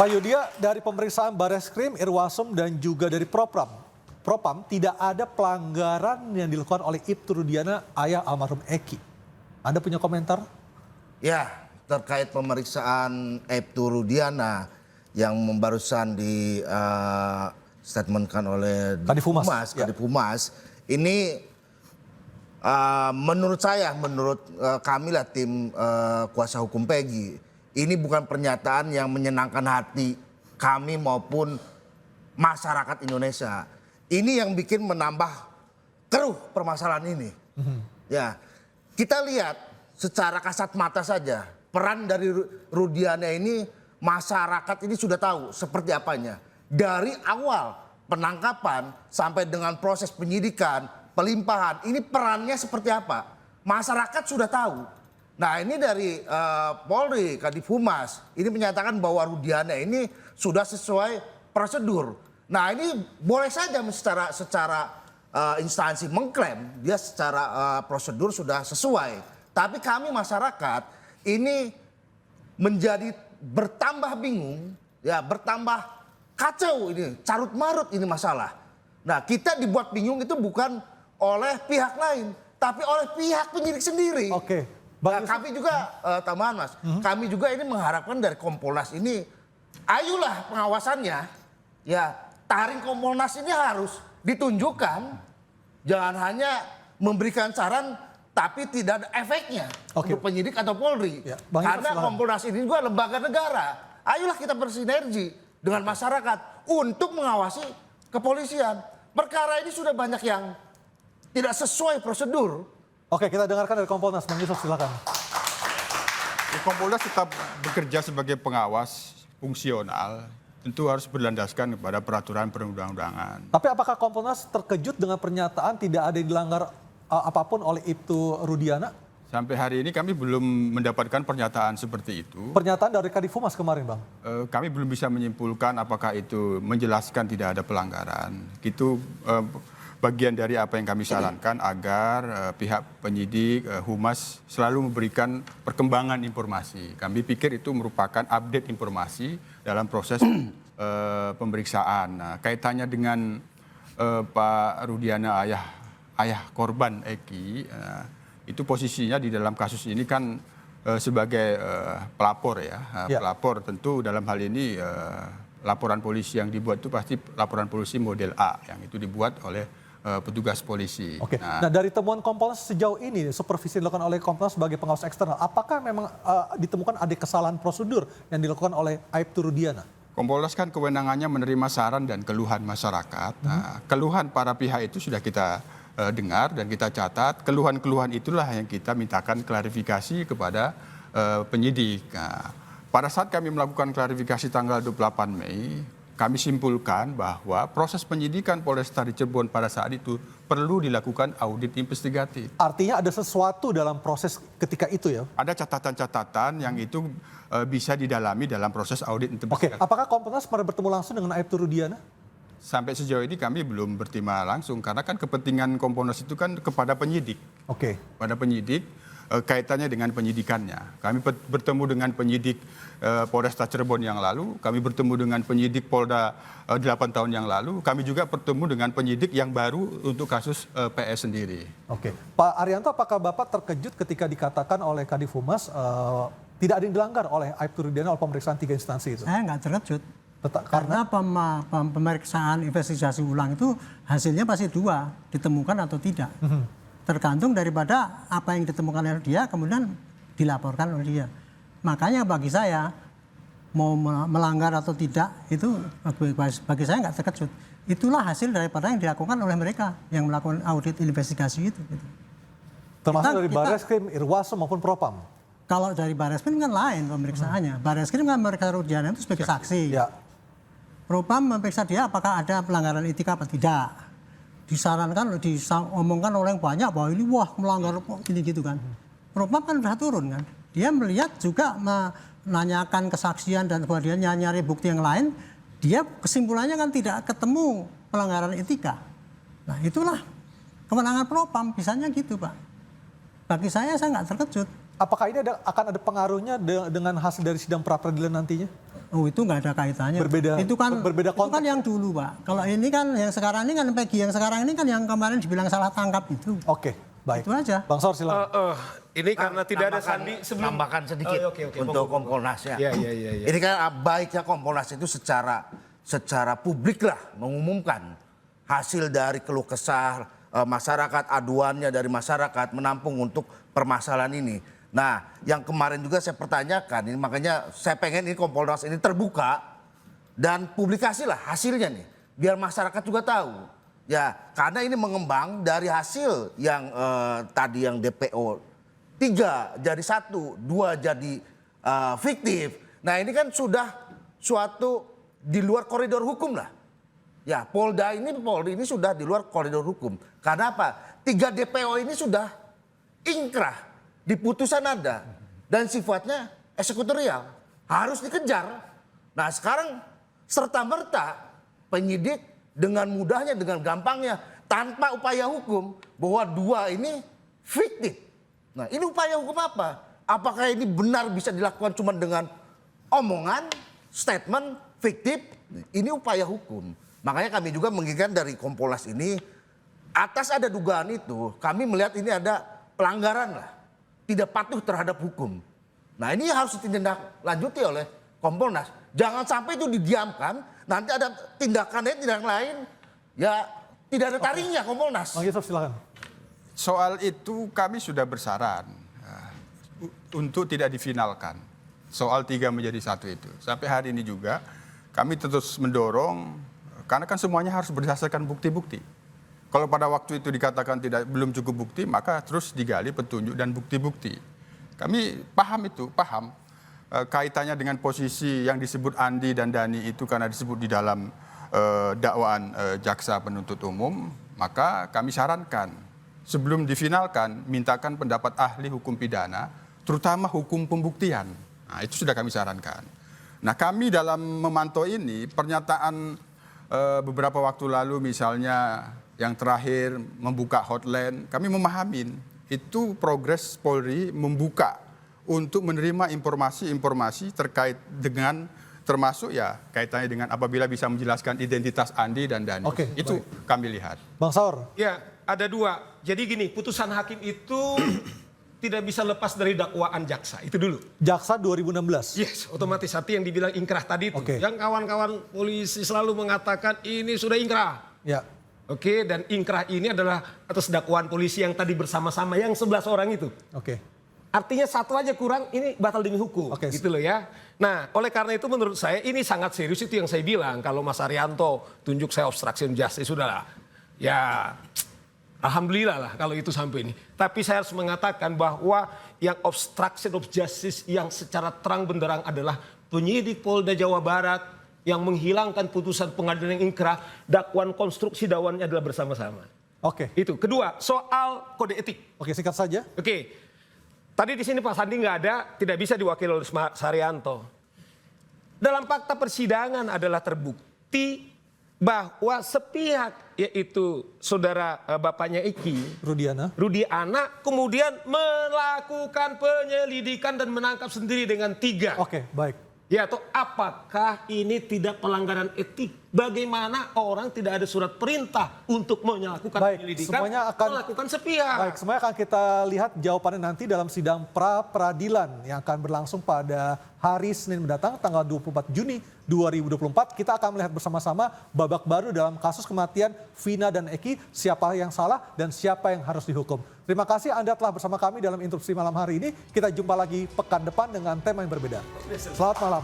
Pak Yudia, dari pemeriksaan Bareskrim, Irwasum, dan juga dari Propam, tidak ada pelanggaran yang dilakukan oleh Ibtu Rudiana, ayah almarhum Eki. Anda punya komentar? Ya, terkait pemeriksaan Ibtu Rudiana yang barusan di statementkan oleh Kadif Humas, ini menurut saya, menurut kami lah tim kuasa hukum Peggy, ini bukan pernyataan yang menyenangkan hati kami maupun masyarakat Indonesia. Ini yang bikin menambah keruh permasalahan ini. Ya, kita lihat secara kasat mata saja peran dari Rudiana ini, masyarakat ini sudah tahu seperti apanya. Dari awal penangkapan sampai dengan proses penyidikan, pelimpahan, ini perannya seperti apa? Masyarakat sudah tahu. Nah, ini dari Polri, Kadif Humas, ini menyatakan bahwa Rudiana ini sudah sesuai prosedur. Nah, ini boleh saja secara instansi mengklaim dia secara prosedur sudah sesuai. Tapi kami masyarakat ini menjadi bertambah bingung, ya bertambah kacau ini, carut marut ini masalah. Nah, kita dibuat bingung itu bukan oleh pihak lain, tapi oleh pihak penyidik sendiri. Oke. Nah, kami juga, tambahan Mas, kami juga ini mengharapkan dari Kompolnas ini, ayolah pengawasannya, ya taring Kompolnas ini harus ditunjukkan, jangan hanya memberikan saran tapi tidak ada efeknya untuk penyidik atau Polri. Ya, karena Kompolnas ini juga lembaga negara. Ayolah kita bersinergi dengan masyarakat untuk mengawasi kepolisian. Perkara ini sudah banyak yang tidak sesuai prosedur. Oke, kita dengarkan dari Kompolnas. Bang Yusuf, silakan. Kompolnas tetap bekerja sebagai pengawas fungsional, tentu harus berlandaskan kepada peraturan perundang-undangan. Tapi apakah Kompolnas terkejut dengan pernyataan tidak ada yang dilanggar apapun oleh Ibtu Rudiana? Sampai hari ini kami belum mendapatkan pernyataan seperti itu. Pernyataan dari Kadif Humas kemarin, Bang. Kami belum bisa menyimpulkan apakah itu menjelaskan tidak ada pelanggaran. Itu bagian dari apa yang kami sarankan agar pihak penyidik, Humas selalu memberikan perkembangan informasi. Kami pikir itu merupakan update informasi dalam proses pemeriksaan. Nah, kaitannya dengan Pak Rudiana, ayah korban Eki, itu posisinya di dalam kasus ini kan sebagai pelapor ya. Pelapor tentu dalam hal ini laporan polisi yang dibuat itu pasti laporan polisi model A yang itu dibuat oleh petugas polisi. Oke. Nah, dari temuan Kompolnas sejauh ini, supervisi dilakukan oleh Kompolnas sebagai pengawas eksternal, apakah memang ditemukan ada kesalahan prosedur yang dilakukan oleh Ibtu Rudiana? Kompolnas kan kewenangannya menerima saran dan keluhan masyarakat. Nah, keluhan para pihak itu sudah kita dengar dan kita catat. Keluhan-keluhan itulah yang kita mintakan klarifikasi kepada penyidik. Nah, pada saat kami melakukan klarifikasi tanggal 28 Mei, kami simpulkan bahwa proses penyidikan Polresta Cirebon pada saat itu perlu dilakukan audit investigatif. Artinya ada sesuatu dalam proses ketika itu ya? Ada catatan-catatan yang itu bisa didalami dalam proses audit investigatif. Oke, apakah Kompolnas pernah bertemu langsung dengan Ibtu Rudiana? Sampai sejauh ini kami belum bertemu langsung karena kan kepentingan Kompolnas itu kan kepada penyidik. Oke. Pada penyidik kaitannya dengan penyidikannya. Kami bertemu dengan penyidik Polresta Cirebon yang lalu, kami bertemu dengan penyidik Polda 8 tahun yang lalu, kami juga bertemu dengan penyidik yang baru untuk kasus PS sendiri. Oke. Pak Arianto, apakah Bapak terkejut ketika dikatakan oleh Kadif Humas tidak ada yang dilanggar oleh Ibtu Rudiana oleh pemeriksaan 3 instansi itu? Saya nggak terkejut. Karena pemeriksaan investigasi ulang itu hasilnya pasti 2, ditemukan atau tidak. Tergantung daripada apa yang ditemukan oleh dia, kemudian dilaporkan oleh dia. Makanya bagi saya, mau melanggar atau tidak, itu bagi saya nggak terkejut. Itulah hasil daripada yang dilakukan oleh mereka yang melakukan audit investigasi itu. Gitu. Termasuk dari Bareskrim, Irwasum maupun Propam? Kalau dari Bareskrim kan lain pemeriksaannya. Bareskrim kan memeriksa Rudiana itu sebagai saksi. Ya. Propam memeriksa dia apakah ada pelanggaran etika atau tidak. Disarankan, diomongkan oleh yang banyak bahwa ini wah melanggar gini gitu kan. Propam kan sudah turun kan. Dia melihat juga menanyakan kesaksian dan kemudian nyari bukti yang lain. Dia kesimpulannya kan tidak ketemu pelanggaran etika. Nah itulah kemenangan Propam, bisanya gitu Pak. Bagi saya nggak terkejut. Apakah ini akan ada pengaruhnya dengan hasil dari sidang pra-peradilan nantinya? Oh, itu nggak ada kaitannya. Berbeda Itu kan yang dulu, Pak. Kalau ini kan yang sekarang ini kan Peggy, yang sekarang ini kan yang kemarin dibilang salah tangkap itu. Oke, baik. Itu aja. Bang Saur silakan. Ini karena tidak ada Sandi sebelum Tambahkan sedikit Oke, untuk Kompolnas ya. Iya. Ini kan baiknya Kompolnas itu secara publik lah mengumumkan hasil dari keluh kesah masyarakat, aduannya dari masyarakat menampung untuk permasalahan ini. Nah, yang kemarin juga saya pertanyakan, ini makanya saya pengen ini Kompolnas ini terbuka dan publikasi lah hasilnya nih, biar masyarakat juga tahu. Ya, karena ini mengembang dari hasil yang tadi yang DPO 3 jadi 1, 2 jadi fiktif. Nah, ini kan sudah suatu di luar koridor hukum lah. Ya, Polri ini sudah di luar koridor hukum. Karena apa? 3 DPO ini sudah ingkrah. Di putusan ada dan sifatnya eksekutorial harus dikejar. Nah sekarang serta-merta penyidik dengan mudahnya, dengan gampangnya tanpa upaya hukum bahwa 2 ini fiktif. Nah ini upaya hukum apa? Apakah ini benar bisa dilakukan cuma dengan omongan, statement, fiktif? Ini upaya hukum. Makanya kami juga menginginkan dari Kompolnas ini atas ada dugaan itu kami melihat ini ada pelanggaran lah. Tidak patuh terhadap hukum. Nah ini harus ditindaklanjuti oleh Kompolnas. Jangan sampai itu didiamkan, nanti ada tindakan lain, ya tidak ada taringnya Kompolnas. Bang Yusuf silakan. Soal itu kami sudah bersaran untuk tidak difinalkan. Soal 3 menjadi 1 itu. Sampai hari ini juga kami terus mendorong, karena kan semuanya harus berdasarkan bukti-bukti. Kalau pada waktu itu dikatakan belum cukup bukti, maka terus digali petunjuk dan bukti-bukti. Kami paham kaitannya dengan posisi yang disebut Andi dan Dhani itu karena disebut di dalam dakwaan jaksa penuntut umum, maka kami sarankan sebelum difinalkan mintakan pendapat ahli hukum pidana, terutama hukum pembuktian. Nah, itu sudah kami sarankan. Nah, kami dalam memantau ini pernyataan beberapa waktu lalu misalnya yang terakhir membuka hotline, kami memahamin itu progres Polri membuka untuk menerima informasi-informasi terkait dengan termasuk ya kaitannya dengan apabila bisa menjelaskan identitas Andi dan Dhani. Oke, itu baik. kami lihat. Bang Saur. Ya, ada 2. Jadi gini, putusan hakim itu tidak bisa lepas dari dakwaan jaksa. Itu dulu. Jaksa 2016. Yes, otomatis hati yang dibilang ingkrah tadi itu. Oke. Yang kawan-kawan polisi selalu mengatakan ini sudah ingkrah. Ya. Oke, dan ingkrah ini adalah atas dakwaan polisi yang tadi bersama-sama yang 11 orang itu. Oke. Artinya 1 aja kurang, ini batal demi hukum. Oke. Gitu loh ya. Nah, oleh karena itu menurut saya ini sangat serius, itu yang saya bilang. Kalau Mas Arianto tunjuk saya obstruction justice, sudahlah. Ya, alhamdulillah lah kalau itu sampai ini. Tapi saya harus mengatakan bahwa yang obstruction of justice yang secara terang benderang adalah penyidik Polda Jawa Barat yang menghilangkan putusan pengadilan yang ingkrah, dakwaan konstruksi dakwaannya adalah bersama-sama. Oke. Itu. Kedua, soal kode etik. Oke, singkat saja. Oke. Tadi di sini Pak Sandi nggak ada, tidak bisa diwakili oleh Mas Arianto. Dalam fakta persidangan adalah terbukti bahwa sepihak, yaitu saudara bapaknya Eki, Rudi Ana, kemudian melakukan penyelidikan dan menangkap sendiri dengan 3. Oke, baik. Ya, atau apakah ini tidak pelanggaran etik? Bagaimana orang tidak ada surat perintah untuk melakukan penyelidikan, melakukan sepihak? Baik, semuanya akan kita lihat jawabannya nanti dalam sidang pra-peradilan yang akan berlangsung pada hari Senin mendatang, tanggal 24 Juni 2024. Kita akan melihat bersama-sama babak baru dalam kasus kematian Vina dan Eki, siapa yang salah dan siapa yang harus dihukum. Terima kasih Anda telah bersama kami dalam interupsi malam hari ini. Kita jumpa lagi pekan depan dengan tema yang berbeda. Selamat malam.